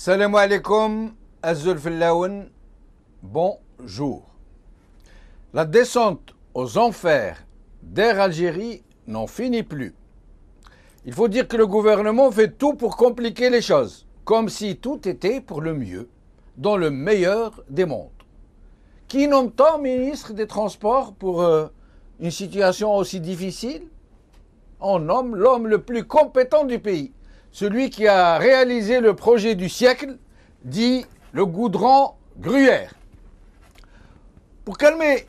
Salam alaikum, Azul Fillaoun, bonjour. La descente aux enfers d'Air Algérie n'en finit plus. Il faut dire que le gouvernement fait tout pour compliquer les choses, comme si tout était pour le mieux, dans le meilleur des mondes. Qui nomme-t-on ministre des Transports pour une situation aussi difficile? On nomme l'homme le plus compétent du pays. Celui qui a réalisé le projet du siècle, dit le goudron Gruyère. Pour calmer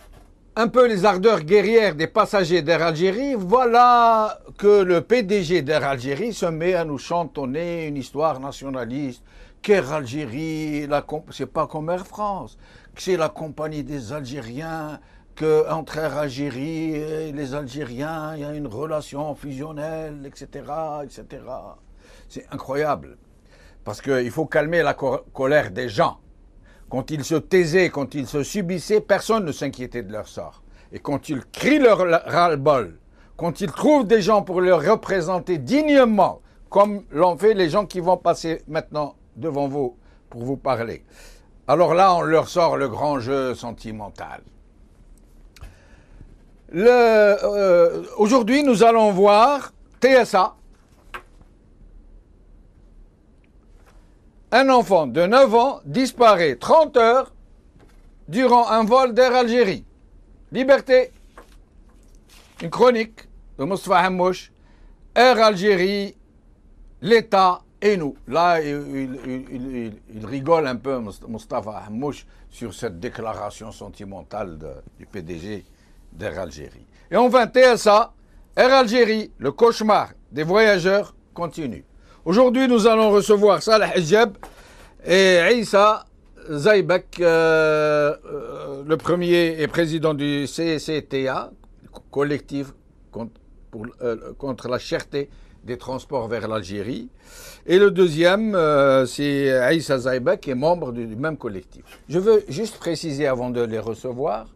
un peu les ardeurs guerrières des passagers d'Air Algérie, voilà que le PDG d'Air Algérie se met à nous chantonner une histoire nationaliste, qu'Air Algérie, c'est pas comme Air France, que c'est la compagnie des Algériens, qu'entre Air Algérie et les Algériens, il y a une relation fusionnelle, etc., etc. C'est incroyable, parce qu'il faut calmer la colère des gens. Quand ils se taisaient, quand ils se subissaient, personne ne s'inquiétait de leur sort. Et quand ils crient leur ras-le-bol, quand ils trouvent des gens pour les représenter dignement, comme l'ont fait les gens qui vont passer maintenant devant vous pour vous parler, alors là, on leur sort le grand jeu sentimental. Aujourd'hui, nous allons voir TSA. Un enfant de 9 ans disparaît 30 heures durant un vol d'Air Algérie. Liberté. Une chronique de Mostafa Hamouche. Air Algérie, l'État et nous. Là, il rigole un peu, Mostafa Hamouche, sur cette déclaration sentimentale du PDG d'Air Algérie. Et enfin, TSA, Air Algérie, le cauchemar des voyageurs continue. Aujourd'hui, nous allons recevoir Salah Hijab et Issa Zaybek, le premier et président du CCTA, collectif contre la cherté des transports vers l'Algérie. Et le deuxième, c'est Issa Zaybek, qui est membre du même collectif. Je veux juste préciser avant de les recevoir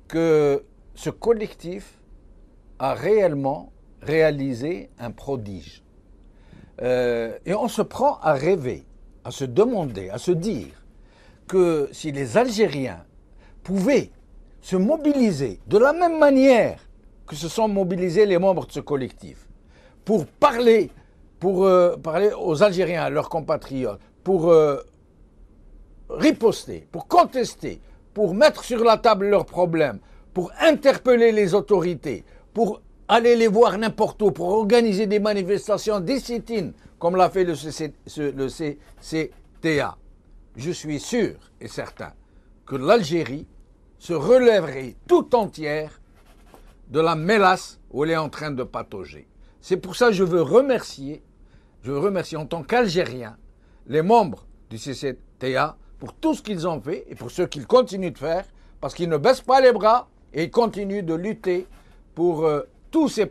que ce collectif a réellement réalisé un prodige. Et on se prend à rêver, à se demander, à se dire que si les Algériens pouvaient se mobiliser de la même manière que se sont mobilisés les membres de ce collectif pour parler aux Algériens, à leurs compatriotes, pour riposter, pour contester, pour mettre sur la table leurs problèmes, pour interpeller les autorités, pour aller les voir n'importe où, pour organiser des manifestations, des sit-ins, comme l'a fait le CCTA. Je suis sûr et certain que l'Algérie se relèverait tout entière de la mélasse où elle est en train de patauger. C'est pour ça que je veux remercier en tant qu'Algérien les membres du CCTA pour tout ce qu'ils ont fait et pour ce qu'ils continuent de faire, parce qu'ils ne baissent pas les bras et ils continuent de lutter pour tous ces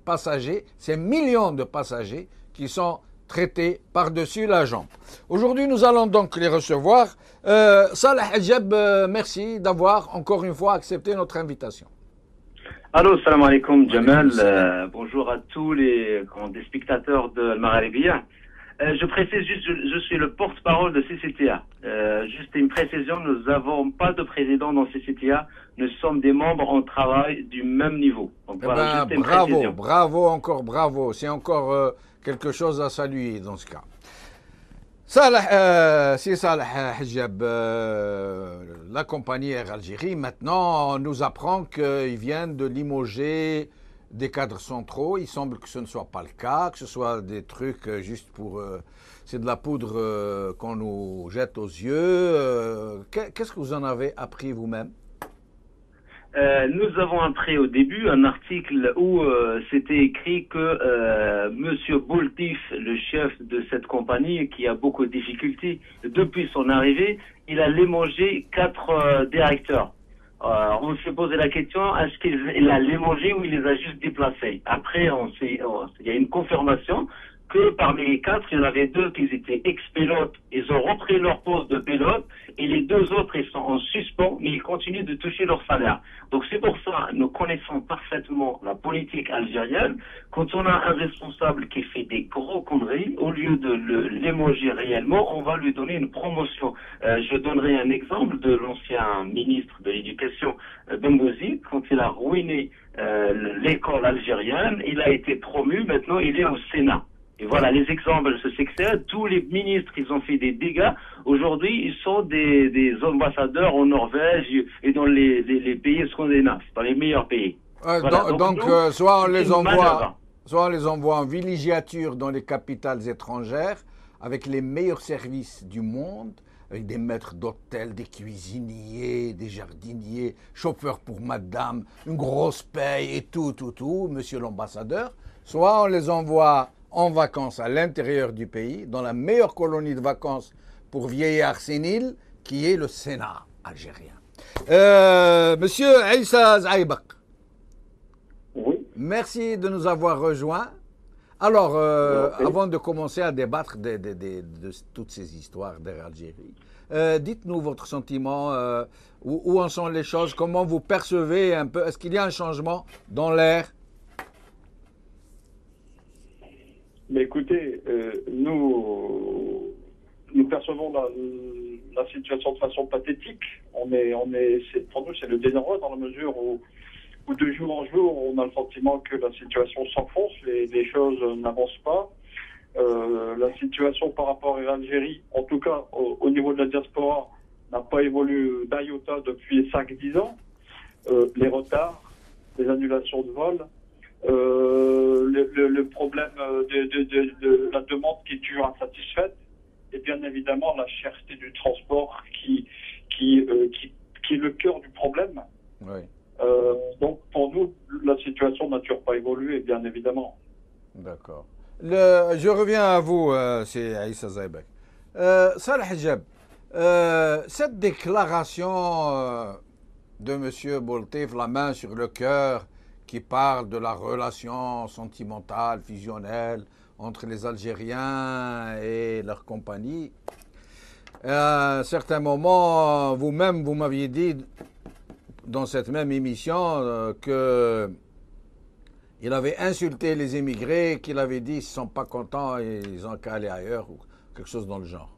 passagers, ces millions de passagers qui sont traités par-dessus la jambe. Aujourd'hui, nous allons donc les recevoir. Salah Hijab, merci d'avoir encore une fois accepté notre invitation. Allô, salam alaikum Jamal. Bonjour à tous les spectateurs de Al-Maghribiyya. Je précise juste, je suis le porte-parole de CCTA. Juste une précision, nous n'avons pas de président dans CCTA. Nous sommes des membres en travail du même niveau. Donc, voilà, juste une précision. Bravo. C'est encore quelque chose à saluer dans ce cas. Si Salah Hijab, la compagnie Air Algérie, maintenant, nous apprend qu'ils viennent de limoger des cadres centraux. Il semble que ce ne soit pas le cas, que ce soit des trucs juste pour... c'est de la poudre qu'on nous jette aux yeux. Qu'est-ce que vous en avez appris vous-même? Nous avons appris au début un article où c'était écrit que Monsieur Boltif, le chef de cette compagnie, qui a beaucoup de difficultés depuis son arrivée, il a limogé 4 directeurs. On s'est posé la question, est-ce qu'il a limogé ou il les a juste déplacés? Après, il y a une confirmation que parmi les 4, il y en avait 2 qui étaient ex-pilotes, ils ont repris leur poste de pilote, et les 2 autres, ils sont en suspens, mais ils continuent de toucher leur salaire. Donc c'est pour ça, nous connaissons parfaitement la politique algérienne. Quand on a un responsable qui fait des gros conneries, au lieu de l'émoger réellement, on va lui donner une promotion. Je donnerai un exemple de l'ancien ministre de l'Éducation, Benghazi, quand il a ruiné l'école algérienne, il a été promu, maintenant il est au Sénat. Et voilà, les exemples se succèdent. Tous les ministres, ils ont fait des dégâts. Aujourd'hui, ils sont des ambassadeurs en Norvège et dans les pays scandinaves, dans les meilleurs pays. Voilà. Donc nous, soit on les envoie en villégiature dans les capitales étrangères, avec les meilleurs services du monde, avec des maîtres d'hôtel, des cuisiniers, des jardiniers, chauffeurs pour madame, une grosse paye et tout, monsieur l'ambassadeur. Soit on les envoie en vacances à l'intérieur du pays, dans la meilleure colonie de vacances pour vieillards séniles, qui est le Sénat algérien. Monsieur Aïssa Zaïbak, oui. Merci de nous avoir rejoints. Alors, avant de commencer à débattre de toutes ces histoires d'Air Algérie, dites-nous votre sentiment, où en sont les choses, comment vous percevez un peu, est-ce qu'il y a un changement dans l'air? Mais écoutez, nous percevons la situation de façon pathétique. Pour nous, c'est le désarroi dans la mesure où de jour en jour, on a le sentiment que la situation s'enfonce, les choses n'avancent pas. La situation par rapport à l'Algérie, en tout cas au niveau de la diaspora, n'a pas évolué d'un iota depuis 5-10 ans. Les retards, les annulations de vols, le problème de la demande qui est toujours insatisfaite, et bien évidemment la cherté du transport qui est le cœur du problème. Oui. Donc pour nous, la situation n'a toujours pas évolué, bien évidemment. D'accord. Je reviens à vous, c'est Aïssa Zaïbek. Salah Hijab, cette déclaration de M. Boltif, la main sur le cœur, qui parle de la relation sentimentale, fusionnelle entre les Algériens et leur compagnie. À un certain moment, vous-même, vous m'aviez dit dans cette même émission que il avait insulté les émigrés, qu'il avait dit qu'ils ne sont pas contents et ils ont qu'à aller ailleurs ou quelque chose dans le genre.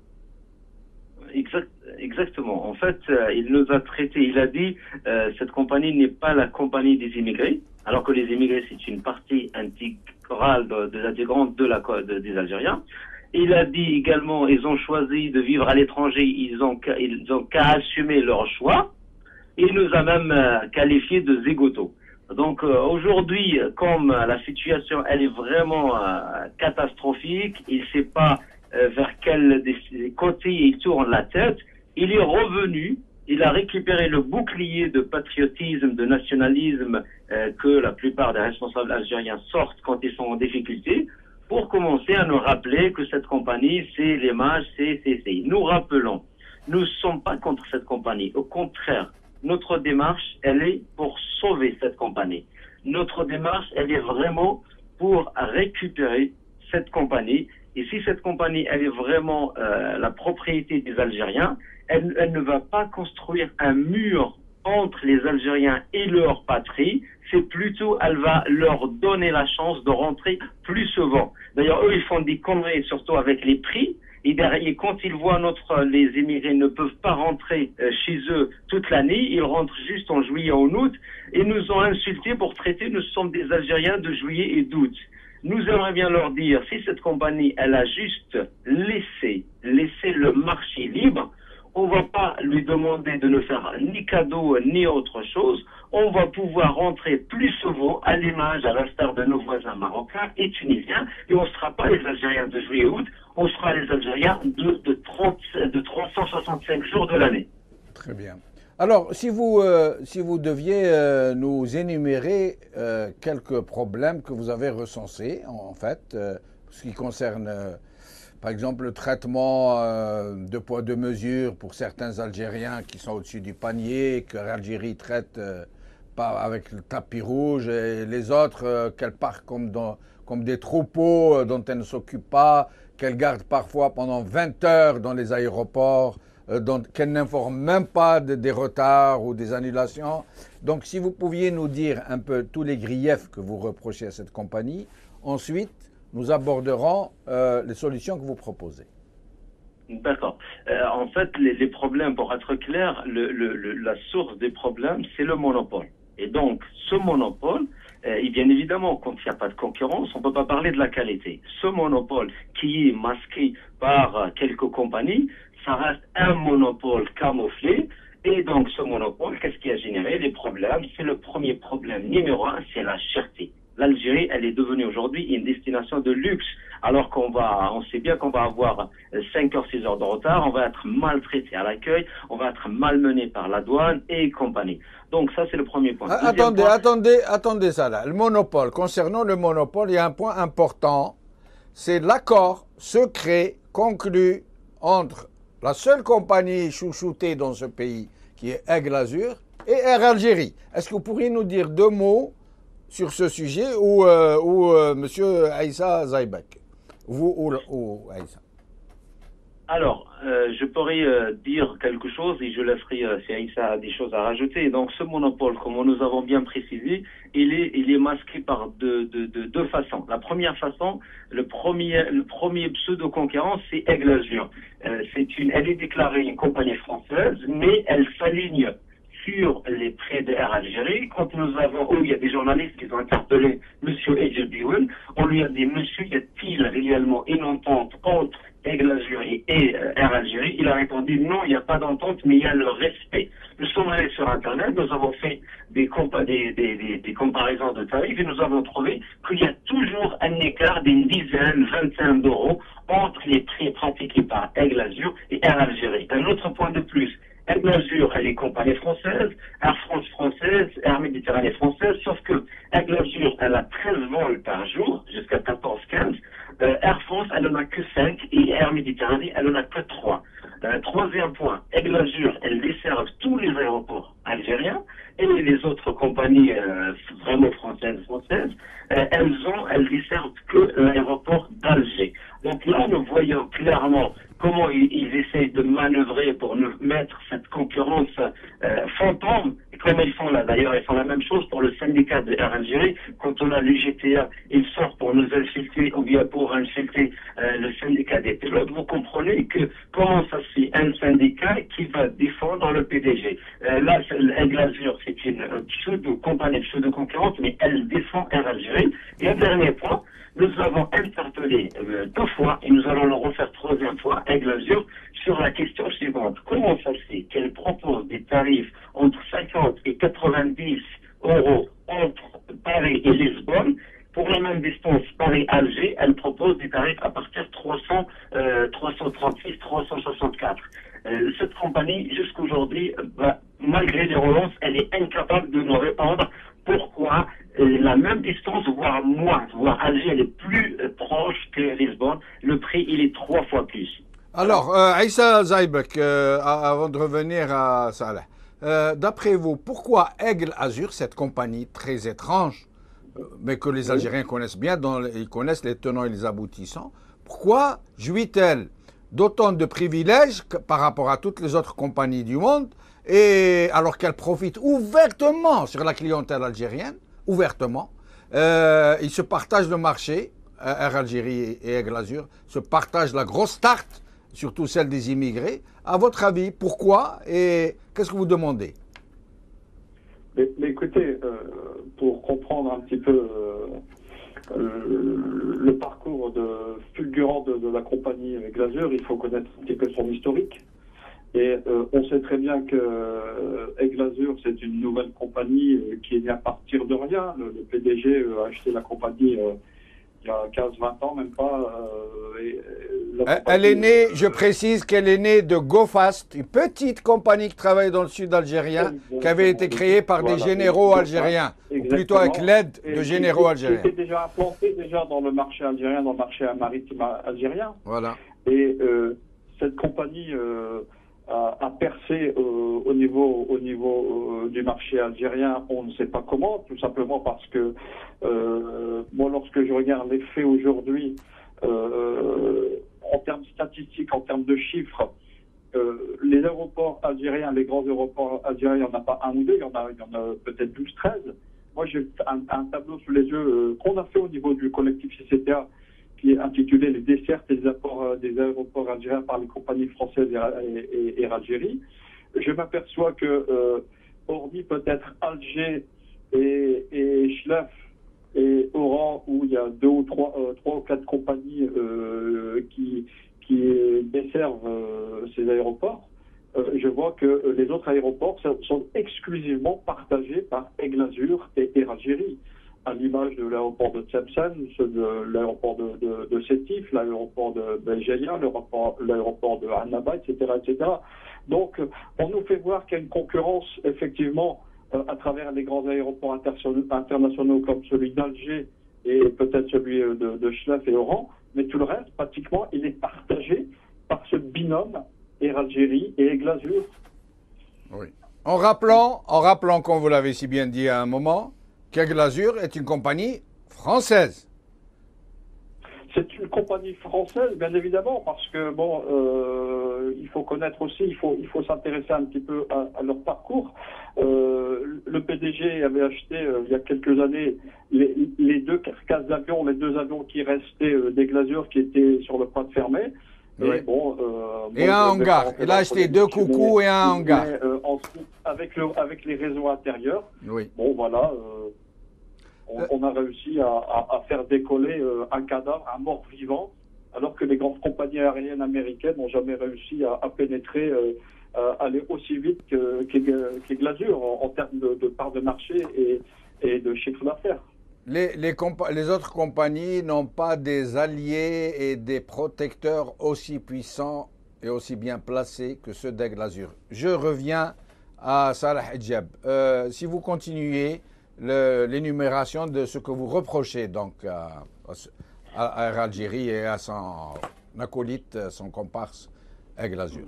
Exactement. En fait, il nous a traités, il a dit cette compagnie n'est pas la compagnie des immigrés, alors que les immigrés, c'est une partie intégrale des Algériens. Il a dit également, ils ont choisi de vivre à l'étranger, ils ont qu'à assumer leur choix. Il nous a même qualifiés de zigotos. Donc aujourd'hui, comme la situation elle est vraiment catastrophique, il ne sait pas vers quel côté il tourne la tête, il est revenu, il a récupéré le bouclier de patriotisme, de nationalisme que la plupart des responsables algériens sortent quand ils sont en difficulté, pour commencer à nous rappeler que cette compagnie, c'est l'image, c'est. Nous rappelons, nous ne sommes pas contre cette compagnie, au contraire. Notre démarche, elle est pour sauver cette compagnie. Notre démarche, elle est vraiment pour récupérer cette compagnie. Et si cette compagnie, elle est vraiment la propriété des Algériens, elle ne va pas construire un mur entre les Algériens et leur patrie. C'est plutôt, elle va leur donner la chance de rentrer plus souvent. D'ailleurs, eux, ils font des conneries, surtout avec les prix. Et derrière, quand ils voient les émigrés ne peuvent pas rentrer chez eux toute l'année, ils rentrent juste en juillet, en août, et nous ont insultés pour traiter, nous sommes des Algériens de juillet et d'août. Nous aimerions bien leur dire, si cette compagnie, elle a juste laissé laisser le marché libre. On ne va pas lui demander de ne faire ni cadeau ni autre chose. On va pouvoir rentrer plus souvent à l'image, à l'instar de nos voisins marocains et tunisiens. Et on ne sera pas les Algériens de juillet août, on sera les Algériens de 365 jours de l'année. Très bien. Alors, si vous deviez nous énumérer quelques problèmes que vous avez recensés, en fait, ce qui concerne, par exemple, le traitement de poids de mesure pour certains Algériens qui sont au-dessus du panier, que l'Algérie traite pas avec le tapis rouge, et les autres qu'elle part comme des troupeaux dont elle ne s'occupe pas, qu'elle garde parfois pendant 20 heures dans les aéroports, qu'elle n'informe même pas des retards ou des annulations. Donc si vous pouviez nous dire un peu tous les griefs que vous reprochez à cette compagnie, ensuite nous aborderons les solutions que vous proposez. D'accord. En fait, les problèmes, pour être clair, la source des problèmes, c'est le monopole. Et donc, ce monopole, et bien évidemment, quand il n'y a pas de concurrence, on ne peut pas parler de la qualité. Ce monopole qui est masqué par quelques compagnies, ça reste un monopole camouflé. Et donc, ce monopole, qu'est-ce qui a généré les problèmes? C'est le premier problème numéro un, c'est la cherté. L'Algérie, elle est devenue aujourd'hui une destination de luxe, alors on sait bien qu'on va avoir 5 heures, 6 heures de retard, on va être maltraité à l'accueil, on va être malmené par la douane et compagnie. Donc ça, c'est le premier point. Attendez ça là. Le monopole, concernant le monopole, il y a un point important, c'est l'accord secret conclu entre la seule compagnie chouchoutée dans ce pays, qui est Aigle Azur, et Air Algérie. Est-ce que vous pourriez nous dire 2 mots sur ce sujet ou M. Aïssa Zaïbek, vous ou Aïssa? Alors, je pourrais dire quelque chose et je laisserai si Aïssa a des choses à rajouter. Donc, ce monopole, comme nous avons bien précisé, il est masqué par deux façons. La première façon, le premier pseudo-concurrence, c'est Aigle Azur. Elle est déclarée une compagnie française, mais elle s'aligne sur les prêts de Air Algérie. Quand il y a des journalistes qui ont interpellé M. Edjel Bioun, on lui a dit, monsieur, y a-t-il réellement une entente entre Aigle Azur et Air Algérie? Il a répondu, non, il n'y a pas d'entente, mais il y a le respect. Nous sommes allés sur Internet, nous avons fait des comparaisons de tarifs et nous avons trouvé qu'il y a toujours un écart d'une dizaine, 25 d'euros entre les prix pratiqués par Aigle Azur et Air Algérie. Un autre point de plus, Aigle Azur, elle est compagnie française, Air France française, Air Méditerranée française, sauf que Aigle Azur, elle a 13 vols par jour, jusqu'à 14-15. Air France, elle en a que 5 et Air Méditerranée, elle en a que 3. Troisième point, Aigle Azur, elle desserve tous les aéroports algériens et les autres compagnies vraiment françaises, elles desservent que l'aéroport d'Alger. Donc là, nous voyons clairement comment ils essayent de manœuvrer pour nous mettre cette concurrence fantôme. Et comme ils font là, d'ailleurs, ils font la même chose pour le syndicat de Air Algérie. Quand on a l'UGTA, ils sortent pour nous insulter ou bien pour insulter le syndicat des pilotes. Vous comprenez que comment ça se fait un syndicat qui va défendre le PDG. Là, Aigle Azur, c'est une compagnie pseudo-concurrente, mais elle défend Air Algérie. Et un dernier point, nous avons interpellé 2 fois, et nous allons le refaire 3e fois, Aigle Azur, sur la question suivante. Comment ça se fait qu'elle propose des tarifs entre 50 et 90 euros entre Paris et Lisbonne? Pour la même distance Paris-Alger, elle propose des tarifs à partir de 336, 364. Cette compagnie, jusqu'aujourd'hui, malgré les relances, elle est incapable de nous répondre pourquoi la même distance, voire moins, voire Alger, elle est plus proche que Lisbonne. Le prix, il est 3 fois plus. Alors, Aïssa Zaïbek, avant de revenir à Salah, d'après vous, pourquoi Aigle Azur, cette compagnie très étrange, mais que les Algériens connaissent bien, dont ils connaissent les tenants et les aboutissants, pourquoi jouit-elle d'autant de privilèges par rapport à toutes les autres compagnies du monde, et alors qu'elle profite ouvertement sur la clientèle algérienne, ouvertement, ils se partagent le marché, Air Algérie et Aigle Azur, se partagent la grosse tarte, surtout celle des immigrés. À votre avis, pourquoi et qu'est-ce que vous demandez? Mais écoutez, pour comprendre un petit peu le parcours fulgurant de la compagnie Glazur, il faut connaître un petit peu son historique. Et on sait très bien que Glazur, c'est une nouvelle compagnie qui est née à partir de rien. Le PDG a acheté la compagnie il y a 15-20 ans, même pas. Elle est née, je précise qu'elle est née de GoFast, une petite compagnie qui travaille dans le sud algérien, qui avait été créée par des généraux algériens, ou plutôt avec l'aide de généraux algériens. Qui était déjà implanté dans le marché algérien, dans le marché maritime algérien. Voilà. Et cette compagnie a percé au niveau du marché algérien, on ne sait pas comment, tout simplement parce que moi, lorsque je regarde les faits aujourd'hui, en termes statistiques, en termes de chiffres, les aéroports algériens, les grands aéroports algériens, il n'y en a pas un ou deux, il y en a peut-être 12, 13. Moi, j'ai un tableau sous les yeux qu'on a fait au niveau du collectif CCTA, qui est intitulé Les dessertes et les apports des aéroports algériens par les compagnies françaises et Algérie. Je m'aperçois que, hormis peut-être Alger et Chlef et Oran, où il y a trois ou quatre compagnies qui desservent ces aéroports, je vois que les autres aéroports sont exclusivement partagés par Glazur et Air Algérie, à l'image de l'aéroport de Tlemcen, de l'aéroport de Sétif, l'aéroport de Belgelia, l'aéroport de Annaba, etc., etc. Donc, on nous fait voir qu'il y a une concurrence, effectivement, à travers les grands aéroports internationaux comme celui d'Alger et peut-être celui de Chlef et Oran, mais tout le reste, pratiquement, il est partagé par ce binôme Air Algérie et Glazur. Oui. En rappelant, comme vous l'avez si bien dit à un moment, qu'Air Glazur est une compagnie française. C'est une compagnie française, bien évidemment, parce que bon, il faut connaître aussi, il faut s'intéresser un petit peu à leur parcours. Le PDG avait acheté il y a quelques années les deux carcasses d'avions, les deux avions qui restaient des Glazur qui étaient sur le point de fermer. Oui. Et bon, et un hangar. Il a acheté deux coucous et un hangar. Ensuite, avec les réseaux intérieurs. Oui. Bon, voilà. On a réussi à faire décoller un cadavre, un mort-vivant, alors que les grandes compagnies aériennes américaines n'ont jamais réussi à pénétrer, aller aussi vite que Glazur en termes de part de marché et de chiffre d'affaires. Les autres compagnies n'ont pas des alliés et des protecteurs aussi puissants et aussi bien placés que ceux d'Air Glazur. Je reviens à Salah Hijab. Si vous continuez l'énumération de ce que vous reprochez donc à Air Algérie et à son acolyte, son comparse Air Glazur.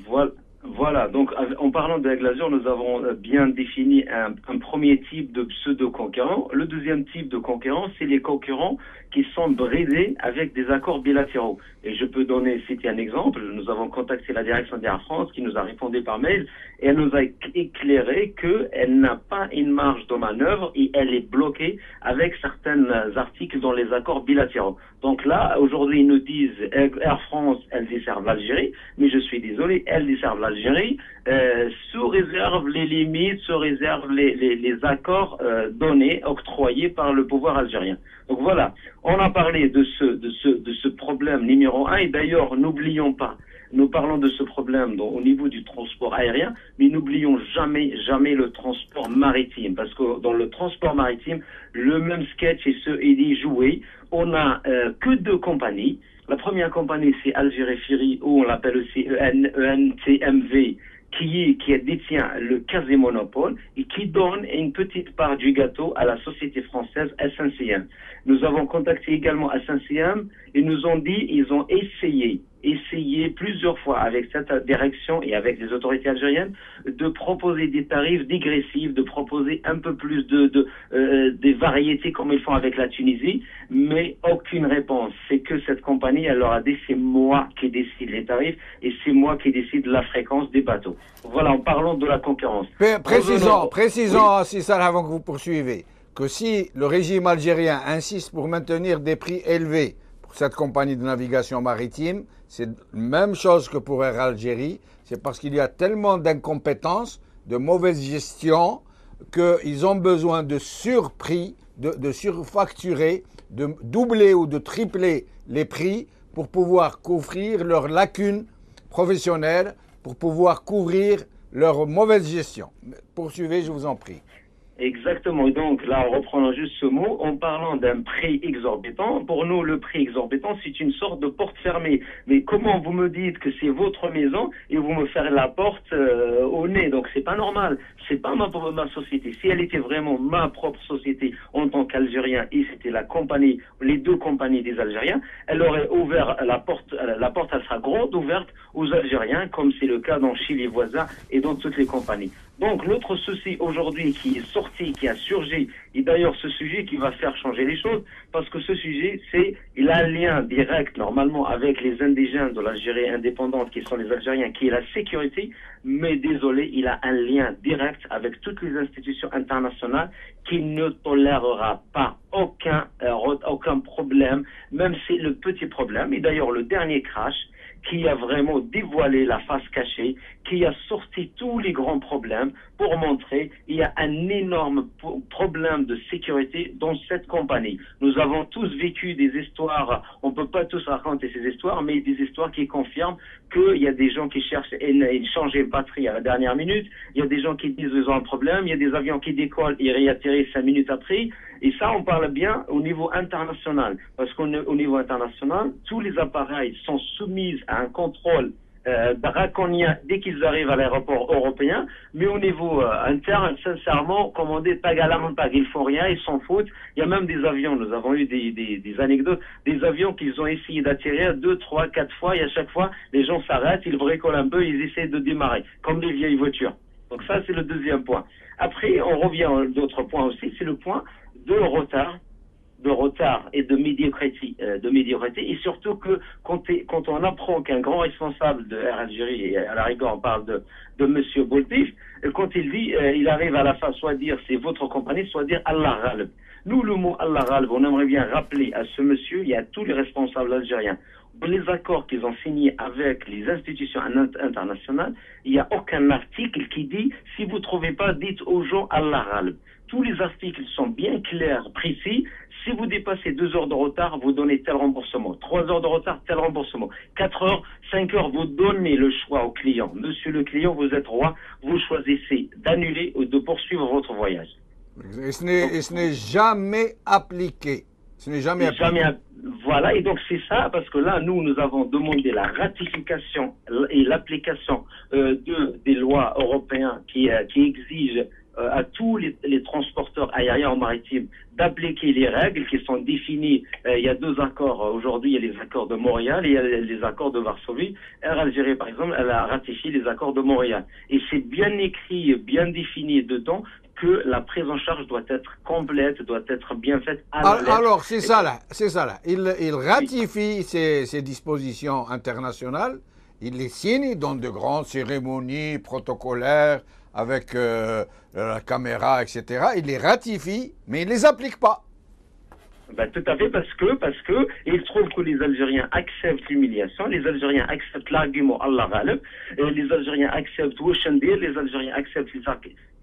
Voilà, donc en parlant d'Air Glazur, nous avons bien défini un premier type de pseudo-concurrents. Le deuxième type de concurrents, c'est les concurrents qui sont bridés avec des accords bilatéraux. Et je peux citer un exemple. Nous avons contacté la direction d'Air France qui nous a répondu par mail et elle nous a éclairé qu'elle n'a pas une marge de manœuvre et elle est bloquée avec certains articles dans les accords bilatéraux. Donc là, aujourd'hui, ils nous disent Air France, elle desserve l'Algérie, mais je suis désolé, elle desserve l'Algérie sous réserve les limites, sous réserve les accords donnés, octroyés par le pouvoir algérien. Donc voilà, on a parlé de ce problème numéro 1 et d'ailleurs, n'oublions pas, nous parlons de ce problème au niveau du transport aérien, mais n'oublions jamais le transport maritime, parce que dans le transport maritime, le même sketch est joué. On a que deux compagnies. La première compagnie, c'est Algérie Ferry, ou on l'appelle aussi ENTMV, qui détient le quasi-monopole et qui donne une petite part du gâteau à la société française SNCM. Nous avons contacté également SNCM et nous ont dit ils ont essayé plusieurs fois avec cette direction et avec les autorités algériennes de proposer des tarifs dégressifs, de proposer un peu plus des variétés comme ils font avec la Tunisie, mais aucune réponse. C'est que cette compagnie, elle leur a dit c'est moi qui décide les tarifs et c'est moi qui décide la fréquence des bateaux. Voilà, en parlant de la concurrence. Précisons, Sissal, avant que vous poursuivez, que si le régime algérien insiste pour maintenir des prix élevés pour cette compagnie de navigation maritime, c'est la même chose que pour Air Algérie, c'est parce qu'il y a tellement d'incompétence, de mauvaise gestion, qu'ils ont besoin de surprix, de surfacturer de doubler ou de tripler les prix pour pouvoir couvrir leurs lacunes professionnelles, pour pouvoir couvrir leur mauvaise gestion. Poursuivez, je vous en prie. Exactement. Et donc, là, en reprenant juste ce mot, en parlant d'un prix exorbitant, pour nous, le prix exorbitant, c'est une sorte de porte fermée. Mais comment vous me dites que c'est votre maison et vous me ferez la porte au nez? Donc, c'est pas normal. C'est pas ma société. Si elle était vraiment ma propre société en tant qu'Algérien et c'était la compagnie, les deux compagnies des Algériens, elle aurait ouvert la porte, elle sera grande ouverte aux Algériens, comme c'est le cas dans chez les voisins et dans toutes les compagnies. Donc, l'autre souci aujourd'hui qui est sorti, qui a surgi, et d'ailleurs ce sujet qui va faire changer les choses, parce que ce sujet, il a un lien direct normalement avec les indigènes de l'Algérie indépendante, qui sont les Algériens, qui est la sécurité, mais désolé, il a un lien direct avec toutes les institutions internationales qui ne tolérera pas aucun problème, même si le petit problème, et d'ailleurs le dernier crash, qui a vraiment dévoilé la face cachée, qui a sorti tous les grands problèmes pour montrer qu'il y a un énorme problème de sécurité dans cette compagnie. Nous avons tous vécu des histoires, on ne peut pas tous raconter ces histoires, mais des histoires qui confirment qu'il y a des gens qui cherchent à changer une batterie à la dernière minute, il y a des gens qui disent qu'ils ont un problème, il y a des avions qui décollent et réatterrissent 5 minutes après. Et ça, on parle bien au niveau international. Parce qu'au niveau international, tous les appareils sont soumis à un contrôle draconien dès qu'ils arrivent à l'aéroport européen. Mais au niveau interne, sincèrement, comme on dit, tag à la montagne, ils font rien, ils s'en foutent. Il y a même des avions, nous avons eu des anecdotes, des avions qu'ils ont essayé d'atterrir 2, 3, 4 fois. Et à chaque fois, les gens s'arrêtent, ils bricolent un peu, ils essaient de démarrer, comme des vieilles voitures. Donc ça, c'est le deuxième point. Après, on revient à d'autres points aussi, c'est le point de retard et de médiocrité, et surtout que quand on apprend qu'un grand responsable de Air Algérie, et à la rigueur on parle de Monsieur Boltif, quand il dit, il arrive à la fin soit dire c'est votre compagnie, soit dire Allah Ghalib. Nous, le mot Allah Ghalib, on aimerait bien rappeler à ce monsieur, il y a tous les responsables algériens, dans les accords qu'ils ont signés avec les institutions internationales, il n'y a aucun article qui dit si vous ne trouvez pas, dites aux gens Allah Ghalib. Tous les articles sont bien clairs, précis. Si vous dépassez 2 heures de retard, vous donnez tel remboursement. 3 heures de retard, tel remboursement. 4 heures, 5 heures, vous donnez le choix au client. Monsieur le client, vous êtes roi, vous choisissez d'annuler ou de poursuivre votre voyage. Et ce n'est jamais appliqué. Ce n'est jamais appliqué. Voilà, et donc c'est ça, parce que là, nous avons demandé la ratification et l'application des lois européennes qui exigent à tous les transporteurs aériens ou maritimes d'appliquer les règles qui sont définies. Il y a 2 accords aujourd'hui, il y a les accords de Montréal et il y a les accords de Varsovie. Air Algérie, par exemple, elle a ratifié les accords de Montréal. Et c'est bien écrit, bien défini dedans que la prise en charge doit être complète, doit être bien faite à la lettre. Alors, c'est ça là. Il ratifie ces dispositions internationales, il les signe dans de grandes cérémonies protocolaires avec la caméra, etc. Il les ratifie, mais il ne les applique pas. Ben, tout à fait, parce que il trouve que les Algériens acceptent l'humiliation, les Algériens acceptent l'argument Allah Ghalib, les Algériens acceptent Woshendir, les Algériens acceptent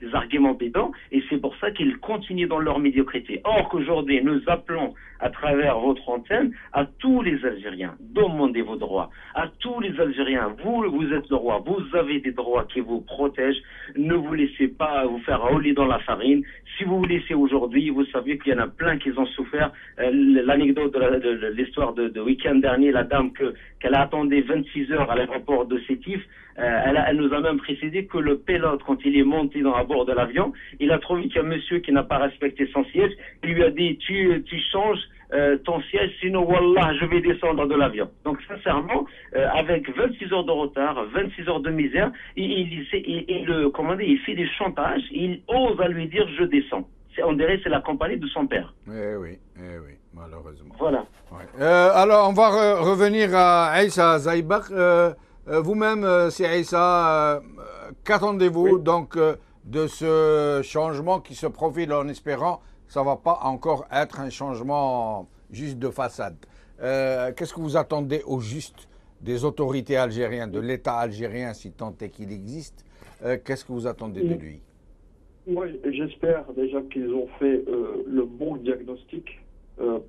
les arguments bidons, et c'est pour ça qu'ils continuent dans leur médiocrité. Or qu'aujourd'hui, nous appelons à travers votre antenne à tous les Algériens, demandez vos droits. À tous les Algériens, vous êtes le roi, vous avez des droits qui vous protègent, ne vous laissez pas vous faire rouler dans la farine. Si vous vous laissez aujourd'hui, vous savez qu'il y en a plein qui ont souffert. L'anecdote de l'histoire de week-end dernier, la dame qu'elle a attendu 26 heures à l'aéroport de Sétif, elle nous a même précisé que le pilote, quand il est monté à bord de l'avion, il a trouvé qu'il y a un monsieur qui n'a pas respecté son siège. Il lui a dit, tu changes ton siège, sinon, wallah, je vais descendre de l'avion. Donc, sincèrement, avec 26 heures de retard, 26 heures de misère, il fait des chantages, il ose à lui dire, je descends. On dirait que c'est la compagnie de son père. Eh oui, malheureusement. Voilà. Ouais. Alors, on va revenir à Aïssa Zaïbak. Vous-même, c'est Aïssa, qu'attendez-vous donc de ce changement qui se profile en espérant que ça ne va pas encore être un changement juste de façade? Qu'est-ce que vous attendez au juste des autorités algériennes, de l'État algérien, si tant est qu'il existe? Qu'est-ce que vous attendez de lui? Oui, j'espère déjà qu'ils ont fait le bon diagnostic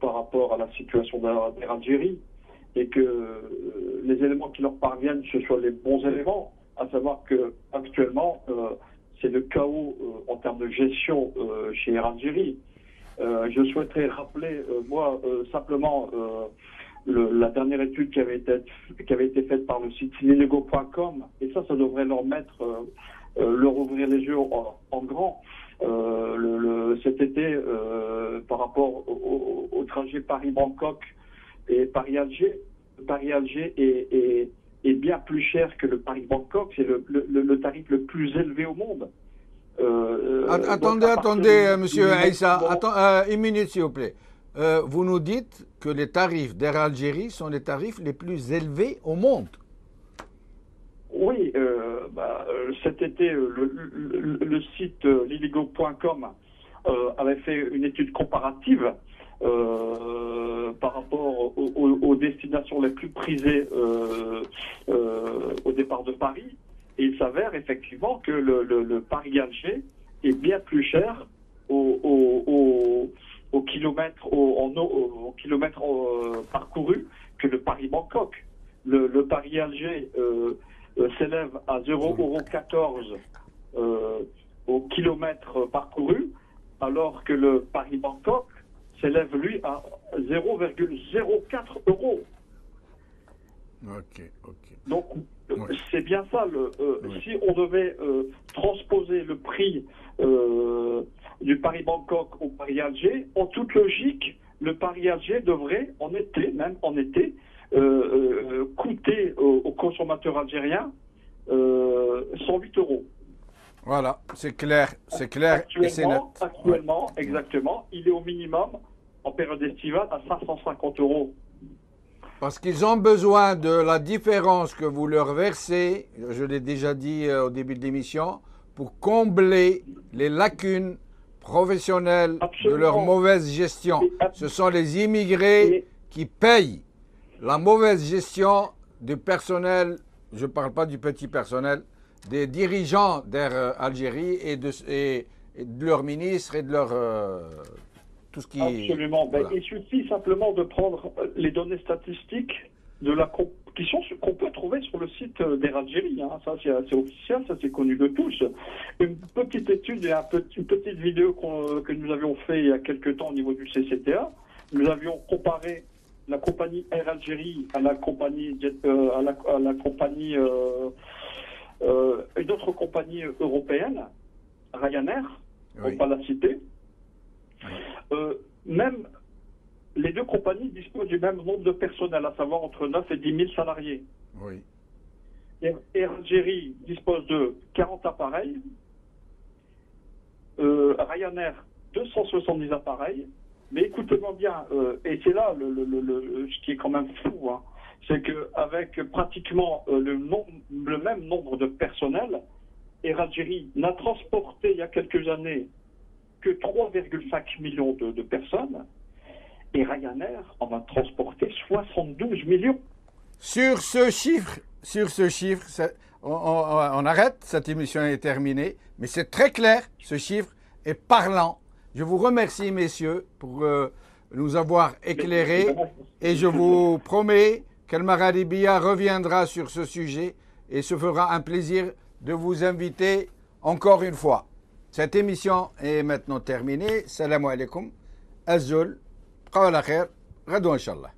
par rapport à la situation d'Air Algérie et que les éléments qui leur parviennent, ce soient les bons éléments, à savoir que actuellement, c'est le chaos en termes de gestion chez Air Algérie. Je souhaiterais rappeler, simplement la dernière étude qui avait été faite par le site liligo.com, et ça devrait leur ouvrir les yeux en grand. Cet été, par rapport au trajet Paris-Bangkok et Paris-Alger est bien plus cher que le Paris-Bangkok. C'est le tarif le plus élevé au monde. Attendez, monsieur Aïssa, une minute s'il vous plaît. Vous nous dites que les tarifs d'Air Algérie sont les tarifs les plus élevés au monde. Oui, cet été, le site liligo.com avait fait une étude comparative par rapport aux destinations les plus prisées au départ de Paris. Et il s'avère effectivement que le Paris-Alger est bien plus cher au kilomètre parcouru que le Paris-Bangkok. Le Paris-Alger s'élève à 0,14 € au kilomètre parcouru, alors que le Paris-Bangkok s'élève, lui, à 0,04 €. Ok. Donc, oui. C'est bien ça. Oui. Si on devait transposer le prix du Paris-Bangkok au Paris-Alger, en toute logique, le Paris-Alger devrait, en été, coûter aux consommateurs algériens 108 €. Voilà, c'est clair et c'est net. Actuellement, exactement, il est au minimum en période estivale à 550 €. Parce qu'ils ont besoin de la différence que vous leur versez, je l'ai déjà dit au début de l'émission, pour combler les lacunes professionnelles de leur mauvaise gestion. Ce sont les immigrés qui payent la mauvaise gestion du personnel, je ne parle pas du petit personnel, des dirigeants d'Air Algérie et de leurs ministres et de leur... tout ce qui... Absolument. Voilà. Il suffit simplement de prendre les données statistiques qu'on peut trouver sur le site d'Air Algérie. Hein. Ça, c'est assez officiel, ça c'est connu de tous. Une petite étude et une petite vidéo que nous avions fait il y a quelques temps au niveau du CCTA. Nous avions comparé la compagnie Air Algérie à la compagnie une autre compagnie européenne, Ryanair, on ne va pas la citer. Même les deux compagnies disposent du même nombre de personnel, à savoir entre 9 et 10 000 salariés. Oui. Air Algérie dispose de 40 appareils, Ryanair 270 appareils, mais écoutez-moi bien, et c'est là ce qui est quand même fou, hein, c'est qu'avec pratiquement le même nombre de personnel, Air Algérie n'a transporté il y a quelques années que 3,5 millions de personnes, et Ryanair en a transporté 72 millions. Sur ce chiffre, on arrête, cette émission est terminée, mais c'est très clair, ce chiffre est parlant. Je vous remercie, messieurs, pour nous avoir éclairés, et je vous promets qu'El Magharibiya reviendra sur ce sujet et se fera un plaisir de vous inviter encore une fois. Cette émission est maintenant terminée. Salam alaikum. Azul. Qawla khair. Gadou, Inch'Allah.